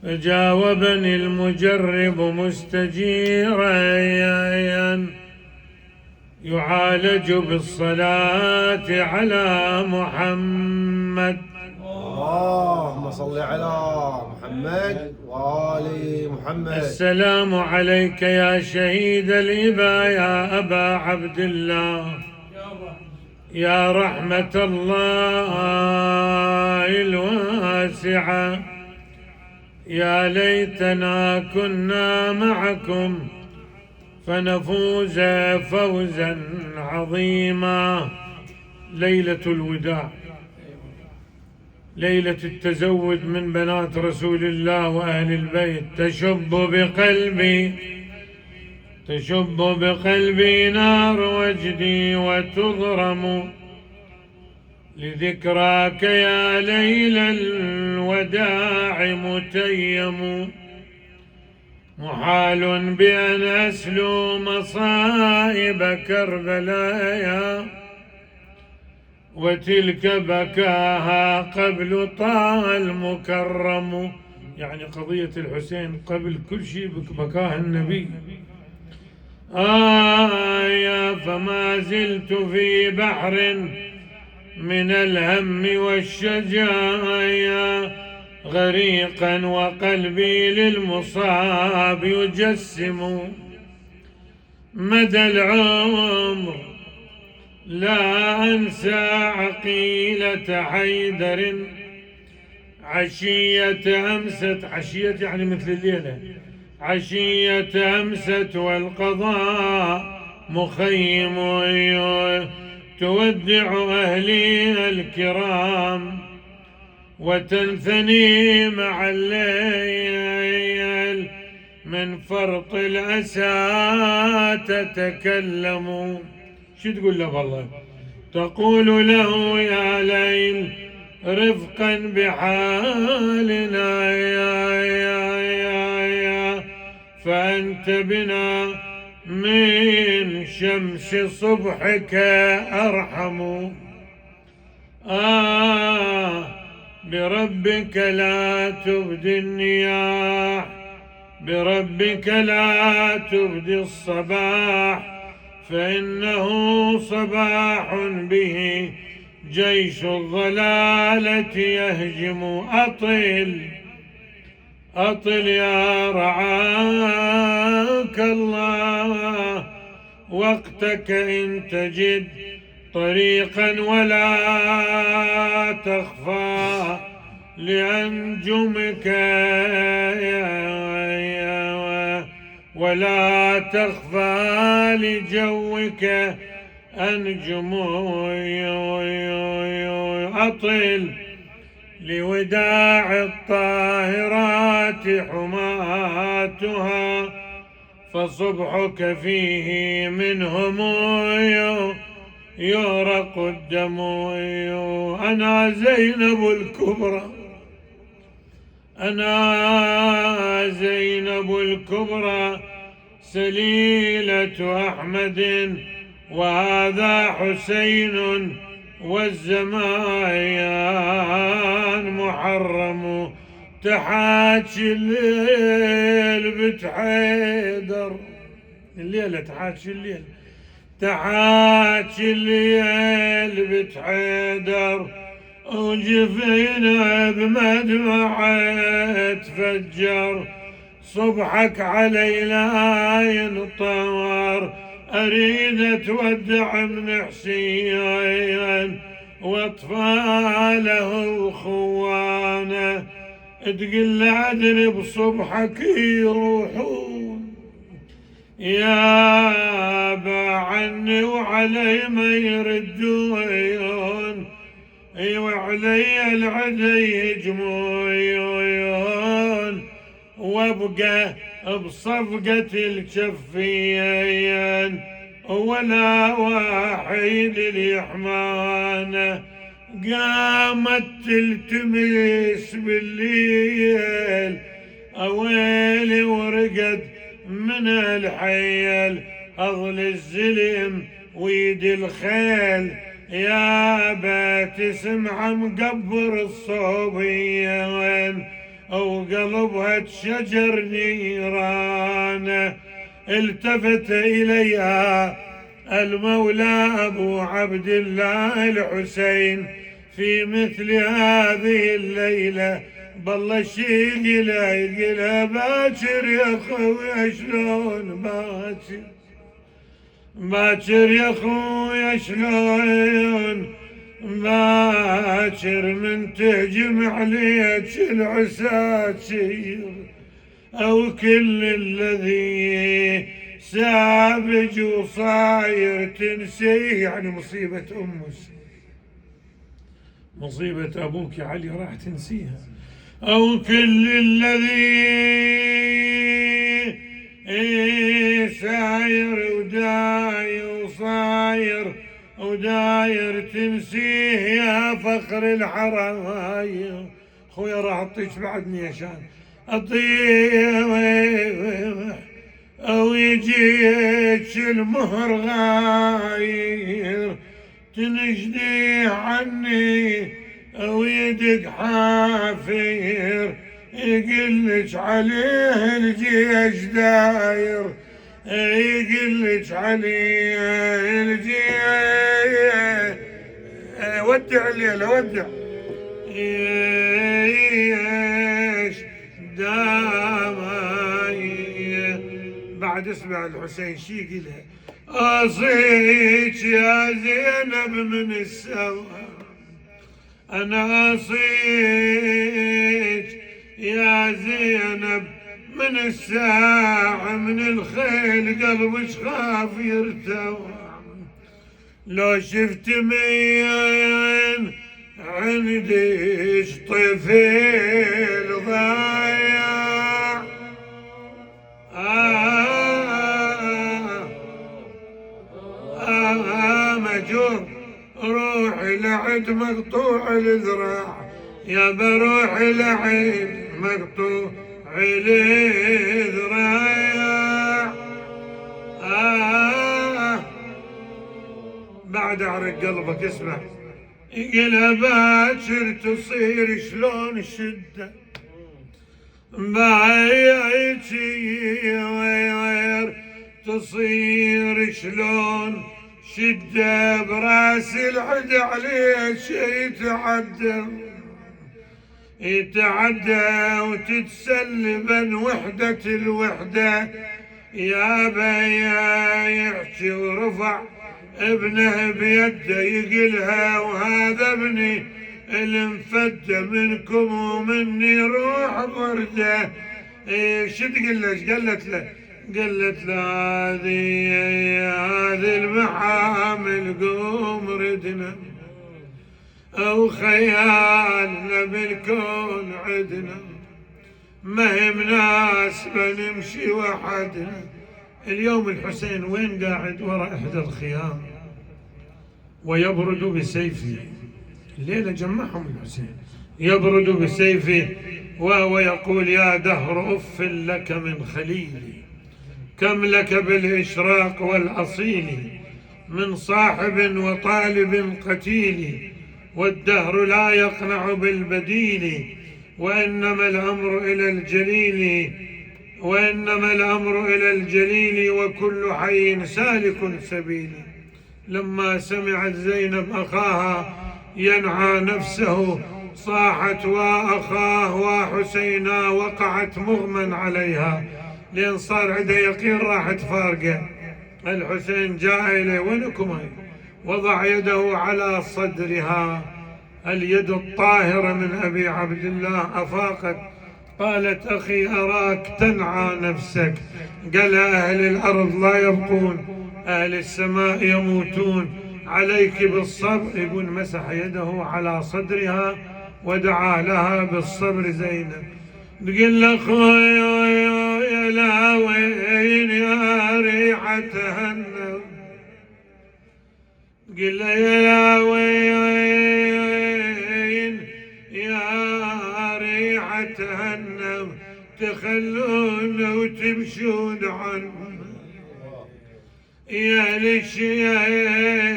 فجاوبني المجرب مستجيرا يعالج بالصلاة على محمد. اللهم صل على محمد وآل محمد. السلام عليك يا شهيد الإبا يا أبا عبد الله، يا رحمة الله الواسعة، يا ليتنا كنا معكم فنفوز فوزا عظيما. ليلة الوداع، ليلة التزود من بنات رسول الله وأهل البيت، تشب بقلبي نار وجدي وتضرم لذكراك يا ليل الوداع متيم. محال بأن أسلو مصائب كربلاء وتلك بكاها قبل طه المكرم. يعني قضية الحسين قبل كل شيء بكاها النبي. يا فما زلت في بحر من الهم والشجايا غريقا وقلبي للمصاب يجسم. مدى العمر لا أنسى عقيلة حيدر عشية أمست، عشية يعني مثل الليلة، عشية أمست والقضاء مخيم تودع أهلي الكرام وتنثني مع الليل من فرط الأسى تتكلم. شو تقول له والله؟ تقول له يا ليل رفقا بحالنا يا فأنت بنا من شمس صبحك أرحم. بربك لا تبدي النياح، بربك لا تبدي الصباح، فإنه صباح به جيش الضلالة يهجم. أطل يا رعاك الله وقتك إن تجد طريقا ولا تخفى لأنجمك ولا تخفى لجوك أنجم. أطل لوداع الطاهرات حماتها فصبحك فيه منهم يورق الدم. أنا زينب الكبرى، أنا زينب الكبرى سليلة أحمد وهذا حسين والزمان محرم. تحاكي الليل بتحيدر، الليلة تحاكي الليل، تحاكي الليل بتحيدر وجفينا بمدمعة تفجر. صبحك علي لا ينطور أريد أتودع من حسين وأطفاله وخوانه تقل أدري بصبحك يروحون يا عني وعلي ما يردون وعلي العدا يهجمون وابقى بصفقة الكفين ولا واحد ليحمانه. قامت تلتمس بالليل أويلي ورقد من الحيل أغل الزلم ويد الخيل يا بات سمع مقبر الصوبين أو قلبها شجر نيران. التفت إليها المولى أبو عبد الله الحسين في مثل هذه الليلة، بالله شيقله يقله باكر يا خويا شلون باكر، باكر يا خويا شلون باكر من تهجم عليك العساكر، أو كل الذي سابج وصاير تنسيه. يعني مصيبة أمك، مصيبة أبوك يا علي راح تنسيها. أو كل الذي ساير وداير وصاير وداير تنسيه يا فخر الحرم. خويا راح اعطيك بعدني عشان اطيب، او يجيك المهر غاير تنجدي عني، او يدق حافير يقلك عليه الجيش داير، يقلك عليه الجيش. ودع الليلة ودع ايش دامي. بعد اسمع الحسين شي قلها، اصيك يا زينب من السوا، انا اصيك يا زينب من الساعة، من الخيل قلبك خاف يرتوى، لو شفت مين عنديش طفل ضايع. مجور روحي لعد مقطوع الذراع، يا بروحي لعد مقطوع الذراع. بعد اعرق قلبك اسمع، يقلها باكر تصير شلون الشدة، بايعتي تصير شلون شدة، براس العد عليه شي يتعدى وتتسلبن وحدة الوحدة. يا بيا يحكي ورفع ابنه بيده يقلها، وهذا ابني المفدى منكم ومني روح برده. شو تقول له؟ قالت له هذه المحامل قوم ردنا، او خيالنا بالكون عدنا، ما هي ناس بنمشي وحدنا. اليوم الحسين وين قاعد؟ وراء إحدى الخيام ويبرد بسيفه. الليلة جمعهم الحسين يبرد بسيفه وهو يقول يا دهر أف لك من خليلي، كم لك بالإشراق والأصيل، من صاحب وطالب قتيل، والدهر لا يقنع بالبديل، وإنما الأمر إلى الجليل، وإنما الأمر إلى الجليل، وكل حي سالك سبيل. لما سمعت زينب أخاها ينعى نفسه صاحت وأخاه وحسينا، وقعت مغمى عليها لأن صار عندها يقين راح تفارقه. الحسين جاء إليه وينكم؟ وضع يده على صدرها، اليد الطاهرة من أبي عبد الله. أفاقت قالت أخي أراك تنعى نفسك. قال أهل الأرض لا يبقون، أهل السماء يموتون، عليك بالصبر. يقول مسح يده على صدرها ودعا لها بالصبر. زينب تقول له خويا يا لاوين يا ريحة النب، قل له يا لاوين يا ريحة النب، تخلون وتمشون عنه يا للشيم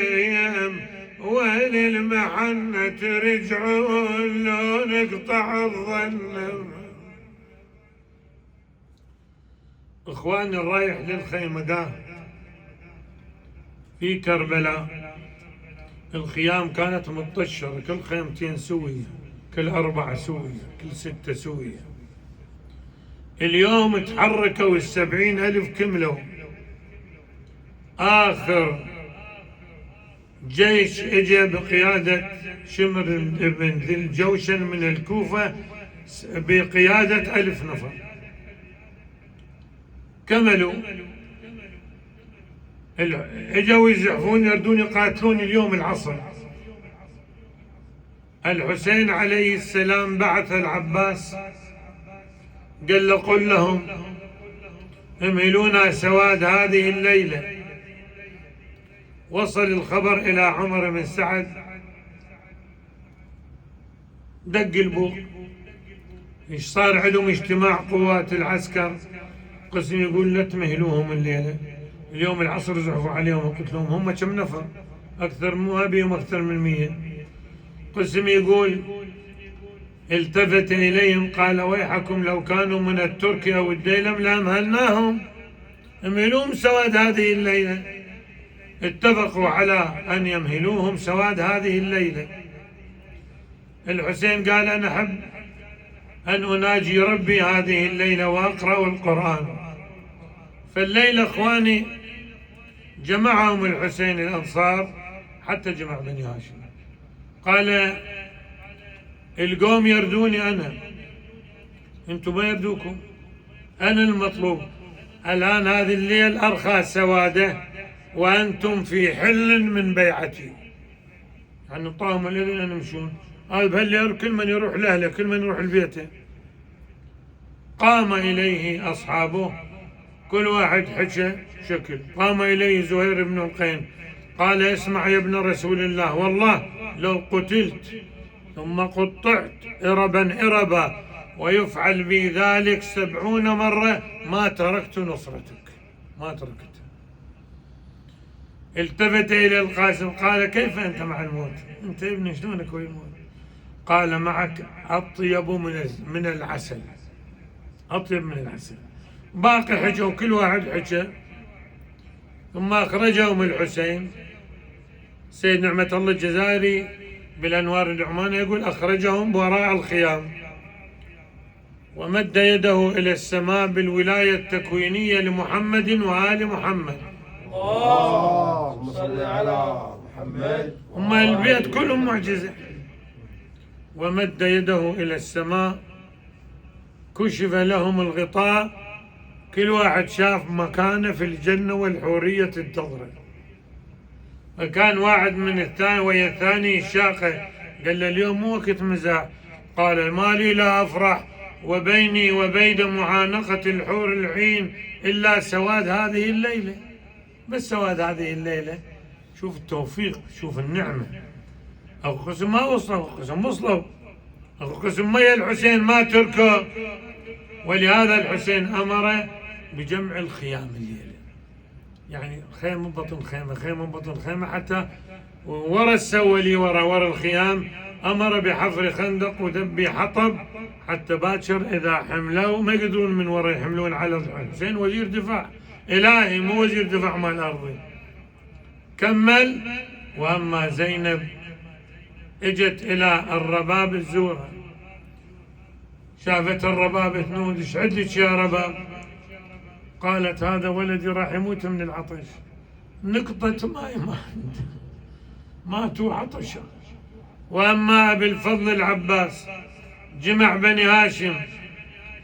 وللمحنة ترجعون لو نقطع الظن. إخواني الرايح للخيمة في كربلاء الخيام كانت متطشرة، كل خيمتين سوية، كل 4 سوية، كل 6 سوية. اليوم تحركوا 70,000 كملوا. آخر جيش اجى بقيادة شمر بن ذي الجوشن من الكوفة بقيادة 1000 نفر، كملوا. اجوا يزحفون يردون يقاتلون اليوم العصر. الحسين عليه السلام بعث العباس قال له قل لهم امهلونا سواد هذه الليلة. وصل الخبر إلى عمر بن سعد، دق البوق، ايش صار عندهم اجتماع قوات العسكر، قسم يقول لا تمهلوهم الليلة، اليوم العصر زحفوا عليهم وقتلوهم. هم كم نفر؟ أكثر، مو بيهم أكثر من 100. قسم يقول التفت إليهم قال ويحكم لو كانوا من الترك أو الديلم لأمهلناهم، امهلوهم سواد هذه الليلة. اتفقوا على أن يمهلوهم سواد هذه الليلة. الحسين قال أنا أحب أن أناجي ربي هذه الليلة وأقرأ القرآن. فالليلة إخواني جمعهم الحسين الأنصار حتى جمع بني هاشم. قال القوم يردوني أنا، أنتم ما يردوكم، أنا المطلوب الآن. هذه الليل أرخى سواده وأنتم في حل من بيعتي، يعني طاهم الذين يمشون. قال بهالليل كل من يروح لأهله، كل من يروح لبيته. قام إليه أصحابه كل واحد حكى شكل. قام إليه زهير بن القين قال اسمع يا ابن رسول الله، والله لو قتلت ثم قطعت إربا إربا ويفعل بي ذلك 70 مرة ما تركت نصرتك، ما تركت. التفت إلى القاسم قال كيف أنت مع الموت؟ أنت ابني شلونك والموت؟ قال معك أطيب من العسل، أطيب من العسل. باقي حكوا كل واحد حكى. ثم أخرجهم الحسين. سيد نعمة الله الجزائري بالأنوار النعمانية يقول أخرجهم وراء الخيام ومد يده إلى السماء بالولاية التكوينية لمحمد وآل محمد. اللهم صل على محمد. هم البيت كلهم معجزة. ومد يده إلى السماء كشف لهم الغطاء، كل واحد شاف مكانه في الجنة والحورية تنتظره. فكان واحد من الثاني ويا الثاني شاقه، قال له اليوم مو وقت مزاح. قال ما لي لا أفرح وبيني وبين معانقة الحور العين إلا سواد هذه الليلة. بس سواد هذه الليلة. شوف التوفيق، شوف النعمة. أخو قسم ما وصلوا، أخو قسم وصلوا. أخو قسم مية الحسين ما تركه. ولهذا الحسين أمر بجمع الخيام الليلة، يعني خيمة بطن خيمة، خيمة بطن خيمة، حتى ورا السولي ورا الخيام أمر بحفر خندق ودب حطب حتى باكر إذا حملوا ما يقدرون من ورا يحملون على الحسين. وزير دفاع إلهي مو وزير دفاع مال أرضي. كمل. وأما زينب اجت إلى الرباب الزورة، شافت الرباب تنود، ايش عندك يا رباب؟ قالت هذا ولدي راح يموت من العطش، نقطة ماء ما عنده، ماتوا عطشا. وأما أبي الفضل العباس جمع بني هاشم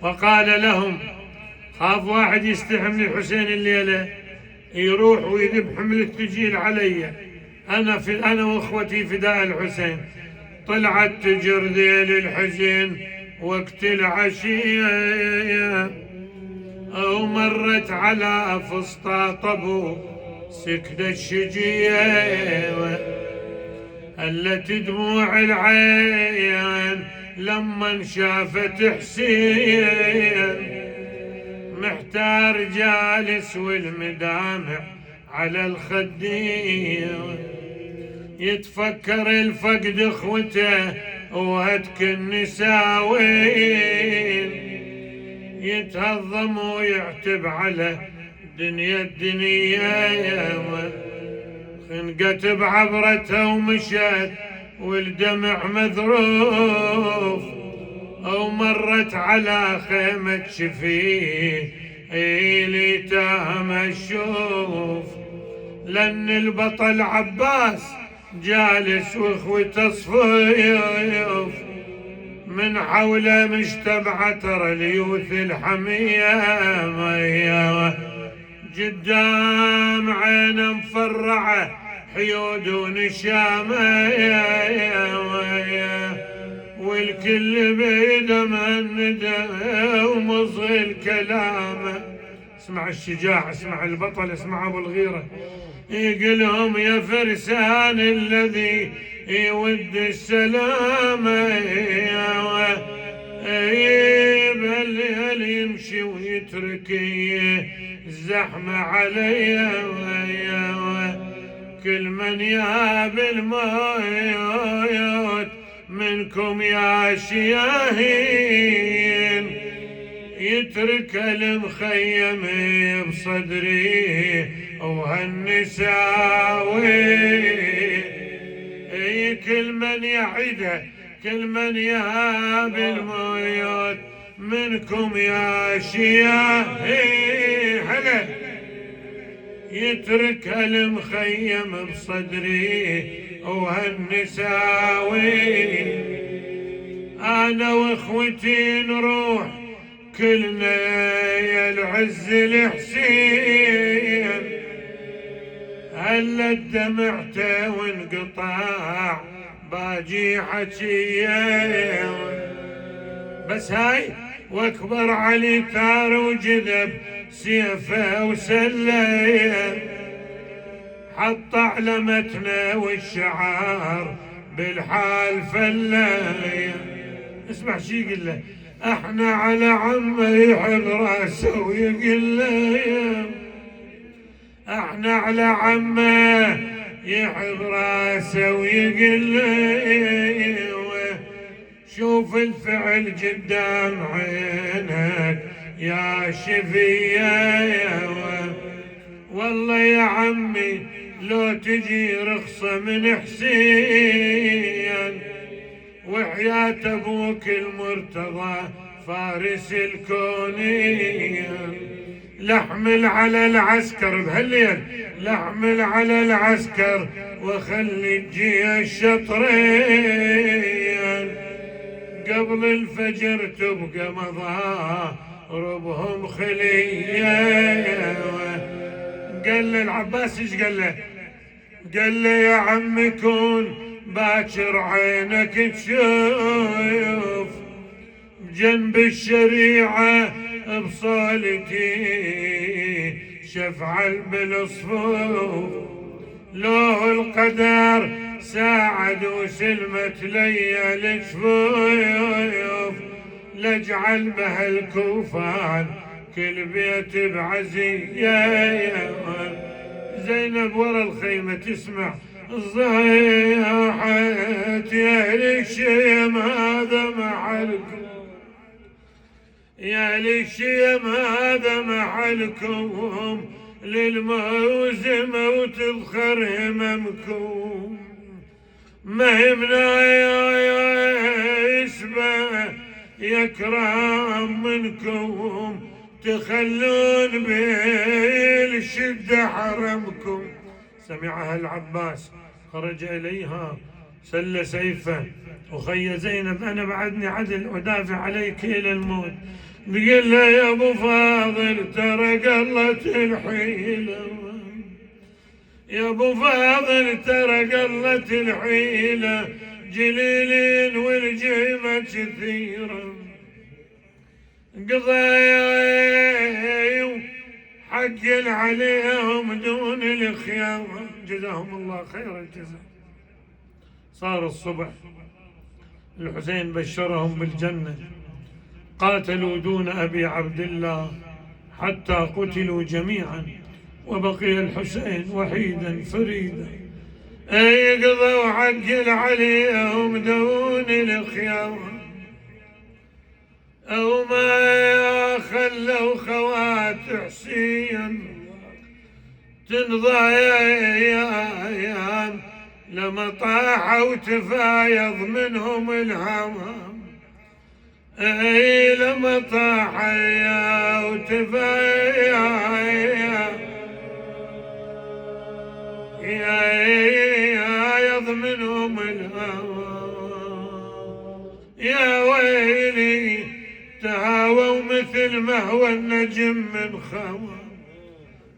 وقال لهم خاف واحد يستحمل الحسين الليلة يروح ويذب حملة تجيل علي، أنا وأخوتي فداء الحسين. طلعت تجر ذيل الحزين وقت العشية، أو مرت على فسطاط أبو سكن الشجية، التي دموع العين لما شافت حسين، محتار جالس والمدامع على الخدين، يتفكر الفقد اخوته وهتك النساوين، يتهضم ويعتب على الدنيا خنقت بعبرته ومشت والدمع مذروف، أو مرت على خيمة شفيه اللي تهم الشوف، لأن البطل عباس جالس واخوته صفيف، من حوله مجتمع ترى اليوث الحمية قدام عينه مفرعة حيود ونشامة والكل بيده مندة ومصغي الكلامة. اسمع الشجاع، اسمع البطل، اسمع ابو الغيرة يقلهم يا فرسان الذي يود السلامة هل يمشي ويترك الزحمة علي كل من يهاب الموت منكم يا شياهين يترك المخيم بصدري وهالنساوي كل من يعده كل من يهاب الموت منكم يا شياهين هلا يترك المخيم بصدري وهالنساوي انا واخوتي نروح كلنا يا العز الحسين هلا دمعته وانقطاع باجي حكيه بس هاي واكبر علي ثار وجذب سيفه وسليه حط علمتنا والشعار بالحال فلايه. اسمع شي يقول له احنا على عمه يحب راسه ويقول له احنا على عمه يحب راسه ويقول له شوف الفعل قدام عينك يا شفيه والله يا عمي لو تجي رخصة من حسين وحياة ابوك المرتضى فارس الكونين لحمل على العسكر بهالليل لحمل على العسكر وخلي الجيش شطرين قبل الفجر تبقى مضاربهم خليه. قال له العباس ايش قال له؟ قال له يا عم كون باكر عينك تشوف بجنب الشريعة بصالتي شفعل بالصفوف لو القدر ساعد وسلمت لي الجفوف لاجعل بها الكوفان كل بيت بعزية. زينب ورا الخيمة تسمع صيحت يا للشيم هذا محلكم يا للشيم هذا محلكم للموزمة وتذخر هممكم مهمنا يا اسمه يكرم منكم تخلون بالشدة حرمكم. سمعها العباس خرج إليها سل سيفه أخي زينب أنا بعدني عدل أدافع عليك إلى الموت بيقول له يا أبو فاضل ترى قلت الحيلة يا أبو فاضل ترى قلت الحيلة جليلين والجيمة كثيرة قضايا حق عليهم دون الخيام جزاهم الله خير الجزاء. صار الصبح الحسين بشرهم بالجنة قاتلوا دون أبي عبد الله حتى قتلوا جميعا وبقي الحسين وحيدا فريدا قضوا حق عليهم دون الخيام أو ما خلوا خوات حسين تنضى يا أيام لما طاح وتفايض منهم الهوام. اي لما طاح يا وتفايض منهم الهوام. يا ويلي تهاووا مثل ما هو النجم من خوام.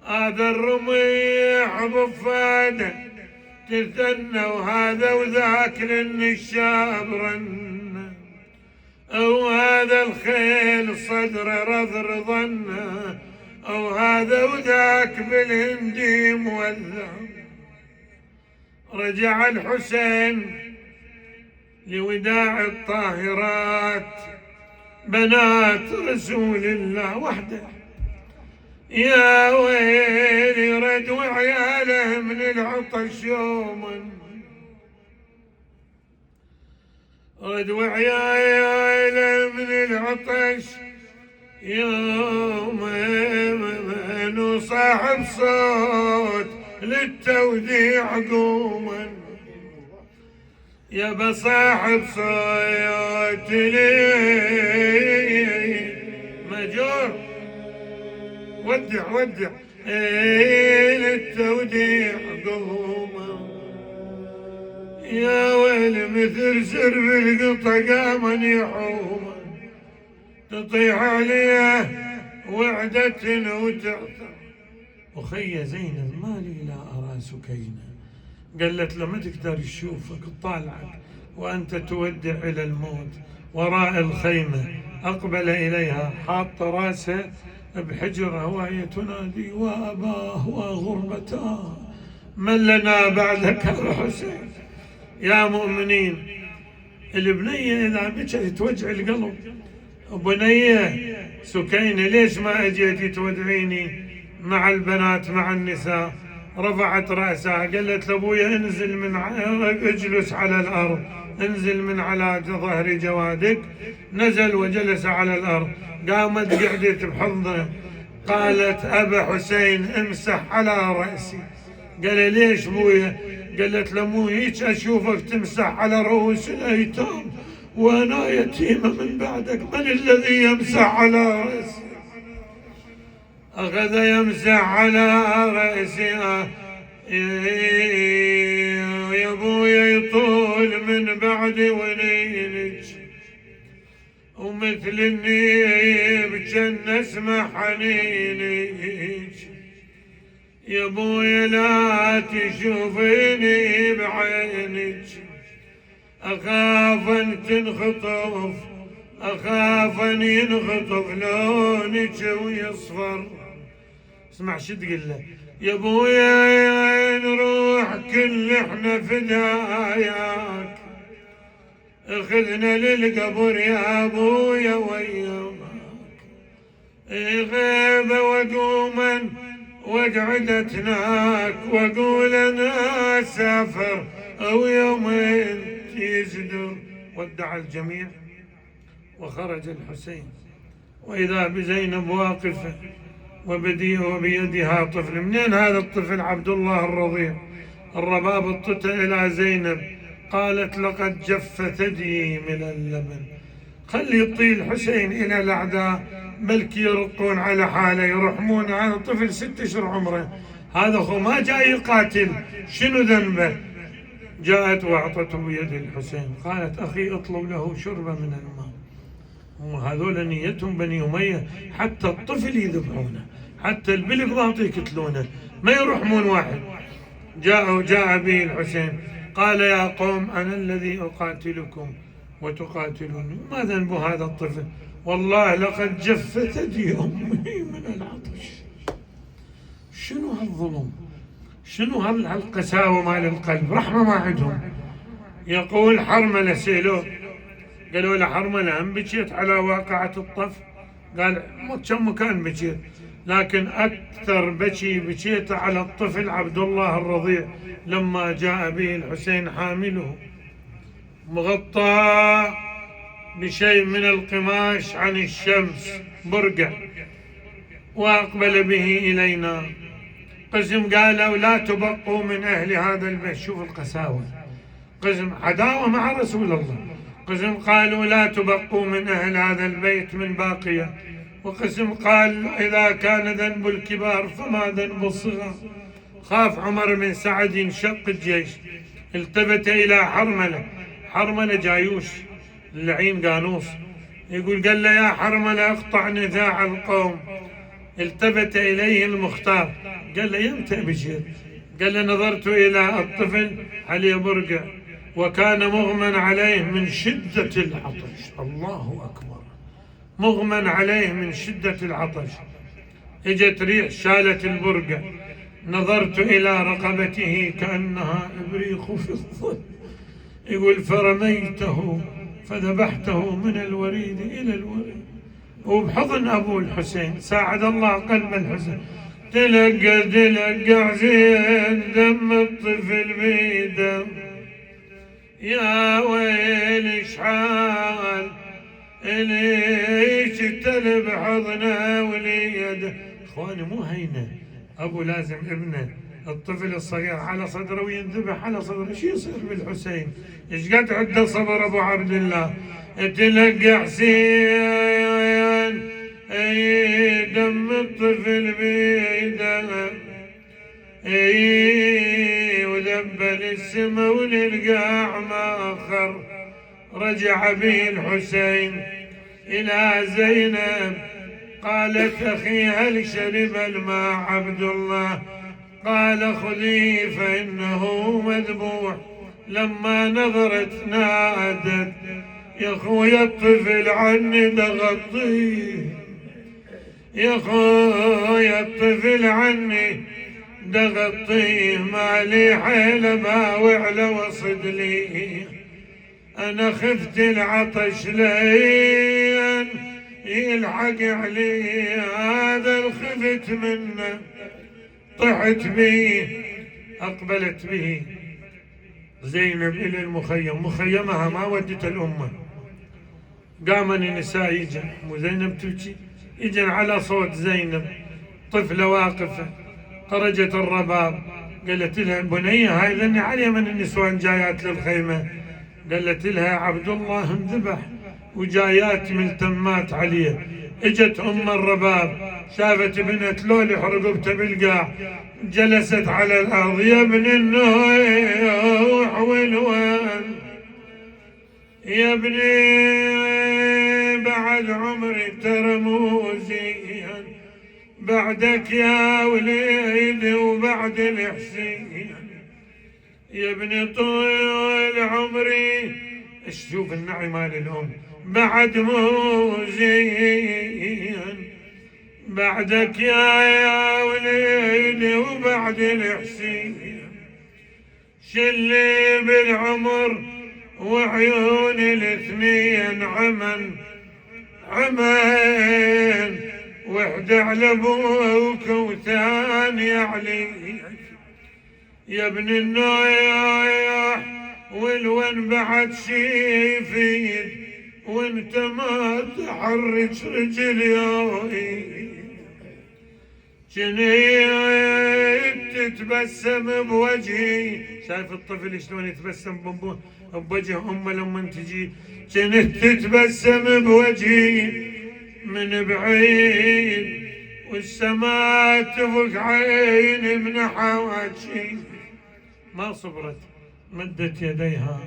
هذا الرميح بفاده تثنى وهذا وذاك للنشاب رن. أو هذا الخيل صدر رذر ظنه. أو هذا وذاك بالهندي مولع. رجع الحسين لوداع الطاهرات بنات رسول الله وحده. يا ويلي رد وعياله من العطش يوما. رد وعياله من العطش يوما. وصاحب صوت للتوديع قوما. يا بصاحب صوت لي مجور ودع للتوديع قوما. يا ويل مثل سرب القطة قاما يحوما. تطيح عليه وعدة وتعطى. أخي زينب مالي لا أرى سكينة. قالت له ما تقدر تشوفك طالعك وأنت تودع إلى الموت وراء الخيمة. أقبل إليها حاط راسه بحجرها وهي تنادي وأباه وغربتاه من لنا بعدك يا حسين. يا مؤمنين البنية إذا بكت توجع القلب. بنية سكينة ليش ما أجيتي تودعيني مع البنات مع النساء؟ رفعت رأسها قالت لأبويا انزل من اجلس على الأرض. انزل من على ظهر جوادك. نزل وجلس على الأرض. قامت قعدت بحضنه. قالت أبا حسين امسح على رأسي. قال ليش بويا؟ قالت له مو هيك أشوفك تمسح على رؤوس الأيتام وأنا يتيمة من بعدك. من الذي يمسح على رأسي؟ أخذ يمسح على رأسي. يا ابويا يطول من بعد ونينك ومثل النيب كان اسمع حنينك. يا ابويا لا تشوفيني بعينك. اخاف ان تنخطف. اخاف ان ينخطف لونك ويصفر. اسمع شو تقول له؟ يا ابويا نروح كل احنا فداياك. اخذنا للقبر يا ابويا وياك. غيبه وقوما وقعدت هناك واقول انا اسافر او يومين يزدر. ودع الجميع وخرج الحسين واذا بزينب واقفه وبيدها طفل. منين هذا الطفل؟ عبد الله الرضيع. الرباب الطته الى زينب قالت لقد جف ثديي من اللبن. خلي يطيل حسين الى الاعداء بلك يرقون على حاله يرحمون على طفل 6 أشهر عمره. هذا هو ما جاي يقاتل شنو ذنبه؟ جاءت واعطته بيد الحسين قالت اخي اطلب له شربة من الماء. وهذول نيتهم بني أمية حتى الطفل يذبحونه حتى البلق باطي يقتلونه ما يرحمون واحد. جاء به الحسين قال يا قوم أنا الذي أقاتلكم وتقاتلوني. ما ذنب هذا الطفل؟ والله لقد جف ثدي أمي من العطش. شنو هالظلم؟ شنو هالقساوة مال القلب؟ رحمة ما عندهم. يقول حرملة سيلوه قالوا له حرملة هم بكيت على واقعة الطف؟ قال كم مكان بكيت لكن أكثر بكيت على الطفل عبد الله الرضيع لما جاء به الحسين حامله مغطى بشيء من القماش عن الشمس برقع وأقبل به إلينا. قسم قالوا لا تبقوا من أهل هذا البيت. شوف القساوة، قسم عداوة مع رسول الله. قسم قالوا لا تبقوا من أهل هذا البيت من باقية. وقسم قال إذا كان ذنب الكبار فما ذنب الصغار. خاف عمر بن سعد ينشق الجيش، التفت إلى حرملة جايوش اللعين قانوس، قال له يا حرملة اقطع نزاع القوم. التفت إليه المختار قال له يمتى بشير؟ قال له نظرت إلى الطفل عليه برقع وكان مغمى عليه من شدة العطش. الله أكبر، مغمى عليه من شدة العطش. اجت ريح شالت البرقع، نظرت إلى رقبته كأنها إبريق في الظل. يقول فرميته فذبحته من الوريد إلى الوريد. وبحضن أبو الحسين ساعد الله قلب الحسين. تلقى عزيز دم الطفل بيده، يا ويل شحال ليش تل بحضنه وليده. اخواني مو هينه، ابو لازم ابنه الطفل الصغير على صدره وينذبح على صدره. شو يصير بالحسين؟ ايش قد عنده صبر ابو عبد الله. تلقى حسين اي دم الطفل بيده، اي ودبل السما وللقاع ما اخر. رجع به الحسين الى زينب قالت اخي هل شرب الماء عبد الله؟ قال خذيه فانه مذبوح. لما نظرت نادت يا خويا الطفل عني دغطيه، يا خويا الطفل عني دغطيه، مالي حيل باوع لوصد لي. انا خفت العطش لين يلحق علي، هذا الخفت منه طحت به. اقبلت به زينب الى المخيم، مخيمها ما ودت الامه. قام النساء يجن وزينب تبكي، يجن على صوت زينب طفله واقفه. خرجت الرباب قالت لها بنيه هاي ذني علي من النسوان جايات للخيمه. قالت لها عبد الله انذبح وجايات ملتمات عليه. اجت ام الرباب شافت بنت لولح رقبته بالقاع، جلست على الارض يا ابن النوح والوان، يا ابني بعد عمري ترموزيا، بعدك يا وليدي وبعد الحسين، يا ابني طول عمري. شوف النعي مال الام، بعد موزيا بعدك يا وليدي وبعد الحسين. شلي بالعمر وعيون الاثنين عمن وحده على ابوك وثاني عليك، يا ابن النويح والون بعد شي يفيد وانت ما تحرج رجلي. جنيت تتبسم بوجهي، شايف الطفل شلون يتبسم بوجه امه لما تجي. جنيت تتبسم بوجهي من بعيد والسماء تفق عيني من حواجي. ما صبرت، مدت يديها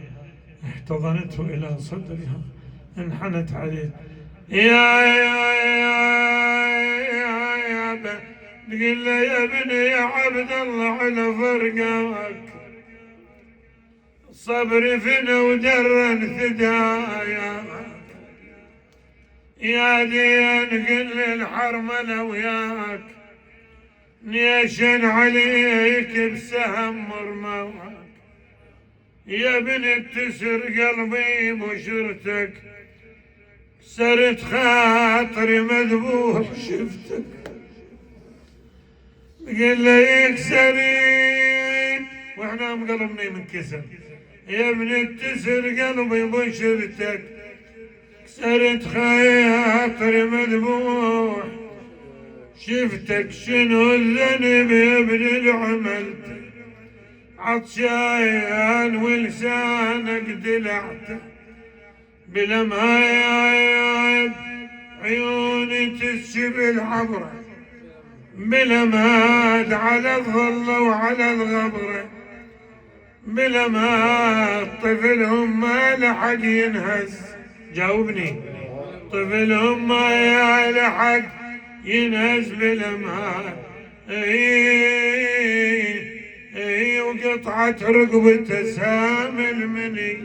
احتضنته الى صدرها، انحنت عليه. يا تقول له يا ابني يا عبد الله على فرقك، صبري فينا ودرن ثدايا، يا دين قل الحرملة وياك نيشن عليك بسهم مرماك، يا بنت تسر قلبي بشرتك، سرت خاطري مذبوح شفتك، قل لي يكسرين واحنا قلبنا منكسر، يا بنت تسر قلبي بشرتك، سرت خاطر مذبوح، شفتك شنو الذنب يا ابن العملت، عطشان ولسانك دلعته، بلا ما عيوني تسجب العبرة، بلا ما على الظل وعلى الغبرة، بلا ما طفلهم ما لحق ينهز. جاوبني. طفلهم ما لحق ينهز بلا ما وقطعت رقبته سام المني.